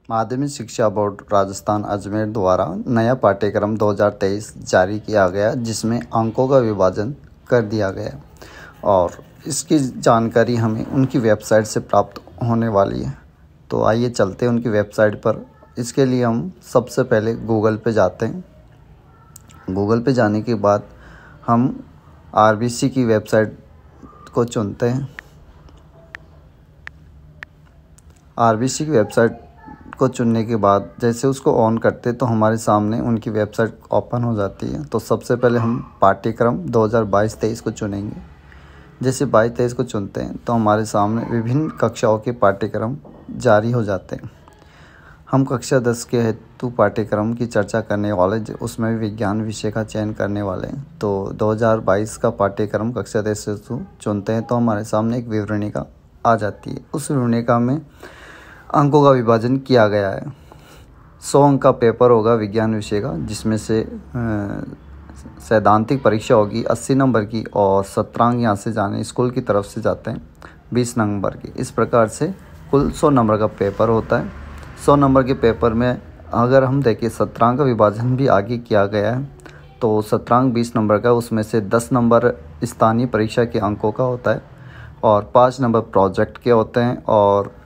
माध्यमिक शिक्षा बोर्ड राजस्थान अजमेर द्वारा नया पाठ्यक्रम 2023 जारी किया गया, जिसमें अंकों का विभाजन कर दिया गया और इसकी जानकारी हमें उनकी वेबसाइट से प्राप्त होने वाली है। तो आइए चलते हैं उनकी वेबसाइट पर। इसके लिए हम सबसे पहले गूगल पे जाते हैं। गूगल पे जाने के बाद हम आरबीसी की वेबसाइट को चुनते हैं। आरबीसी की वेबसाइट को चुनने के बाद जैसे उसको ऑन करते तो हमारे सामने उनकी वेबसाइट ओपन हो जाती है। तो सबसे पहले हम पाठ्यक्रम 2022-23 को चुनेंगे। जैसे 22-23 को चुनते हैं तो हमारे सामने विभिन्न कक्षाओं के पाठ्यक्रम जारी हो जाते हैं। हम कक्षा 10 के हेतु पाठ्यक्रम की चर्चा करने वाले, उसमें विज्ञान विषय का चयन करने वाले हैं। तो 2022 का पाठ्यक्रम कक्षा 10 से चुनते हैं तो हमारे सामने एक विवरणिका आ जाती है। उस विवरणिका में अंकों का विभाजन किया गया है। 100 अंक का पेपर होगा विज्ञान विषय का, जिसमें से सैद्धांतिक परीक्षा होगी 80 नंबर की और 17 अंक यहाँ से जाने स्कूल की तरफ से जाते हैं 20 नंबर की। इस प्रकार से कुल 100 नंबर का पेपर होता है। 100 नंबर के पेपर में अगर हम देखें 17 अंक का विभाजन भी आगे किया गया है। तो 17 अंक 20 नंबर का, उसमें से 10 नंबर स्थानीय परीक्षा के अंकों का होता है और 5 नंबर प्रोजेक्ट के होते हैं और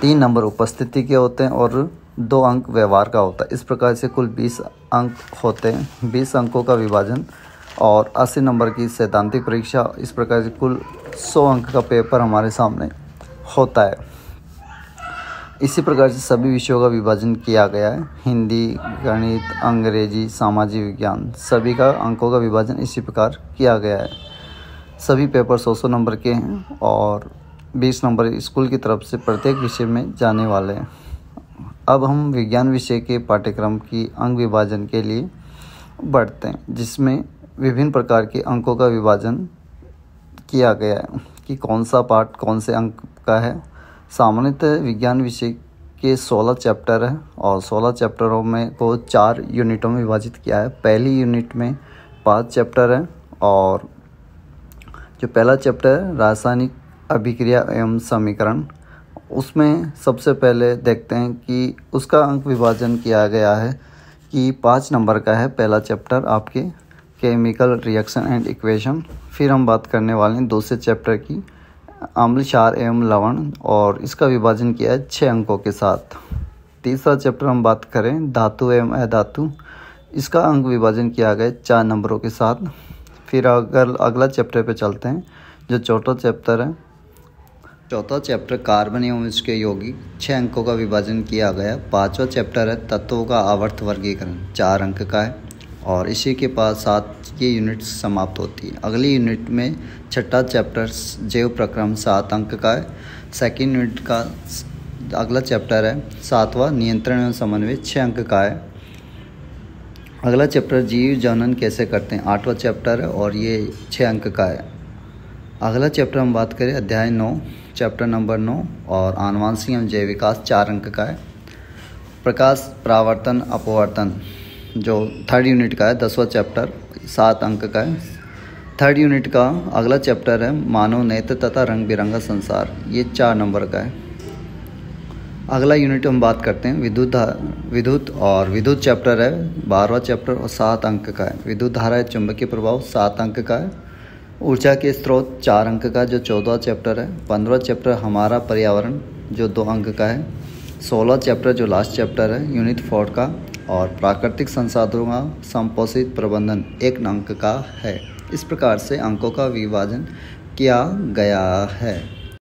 3 नंबर उपस्थिति के होते हैं और 2 अंक व्यवहार का होता है। इस प्रकार से कुल 20 अंक होते हैं। 20 अंकों का विभाजन और 80 नंबर की सैद्धांतिक परीक्षा, इस प्रकार से कुल 100 अंक का पेपर हमारे सामने होता है। इसी प्रकार से सभी विषयों का विभाजन किया गया है। हिंदी, गणित, अंग्रेजी, सामाजिक विज्ञान, सभी का अंकों का विभाजन इसी प्रकार किया गया है। सभी पेपर 100-100 नंबर के हैं और 20 नंबर स्कूल की तरफ से प्रत्येक विषय में जाने वाले हैं। अब हम विज्ञान विषय के पाठ्यक्रम की अंक विभाजन के लिए बढ़ते हैं, जिसमें विभिन्न प्रकार के अंकों का विभाजन किया गया है कि कौन सा पार्ट कौन से अंक का है। सामान्यतः विज्ञान विषय के 16 चैप्टर है और 16 चैप्टरों में को 4 यूनिटों में विभाजित किया है। पहली यूनिट में 5 चैप्टर है और जो पहला चैप्टर है रासायनिक अभिक्रिया एवं समीकरण, उसमें सबसे पहले देखते हैं कि उसका अंक विभाजन किया गया है कि 5 नंबर का है पहला चैप्टर आपके केमिकल रिएक्शन एंड इक्वेशन। फिर हम बात करने वाले हैं दूसरे चैप्टर की अम्ल क्षार एवं लवण और इसका विभाजन किया है 6 अंकों के साथ। तीसरा चैप्टर हम बात करें धातु एवं अधातु, इसका अंक विभाजन किया गया 4 नंबरों के साथ। फिर अगर अगला चैप्टर पे चलते हैं जो चौथा चैप्टर है। चौथा चैप्टर कार्बन एवं इसके यौगिक, 6 अंकों का विभाजन किया गया। 5वां चैप्टर है तत्वों का आवर्त वर्गीकरण, 4 अंक का है और इसी के पास 7 ये यूनिट समाप्त होती है। अगली यूनिट में छठा चैप्टर जैव प्रक्रम 7 अंक का है। सेकेंड यूनिट का अगला चैप्टर है 7वां नियंत्रण एवं समन्वय, 6 अंक का है। अगला चैप्टर जीव जनन कैसे करते हैं, 8वां चैप्टर है और ये 6 अंक का है। अगला चैप्टर हम बात करें अध्याय 9 चैप्टर नंबर 9 और आनुवांशिक एवं जैव विकास, 4 अंक का है। प्रकाश परावर्तन अपवर्तन जो 3rd यूनिट का है 10वां चैप्टर, 7 अंक का है। 3rd यूनिट का अगला चैप्टर है मानव नेत्र तथा रंग बिरंगा संसार, ये 4 नंबर का है। अगला यूनिट हम बात करते हैं विद्युत और विद्युत चैप्टर है 12वां चैप्टर और 7 अंक का है। विद्युत धारा चुंबकीय प्रभाव 7 अंक का है। ऊर्जा के स्रोत 4 अंक का जो 14वां चैप्टर है। 15वां चैप्टर हमारा पर्यावरण जो 2 अंक का है। 16वां चैप्टर जो लास्ट चैप्टर है यूनिट 4 का और प्राकृतिक संसाधनों का संपोषित प्रबंधन 1 अंक का है। इस प्रकार से अंकों का विभाजन किया गया है।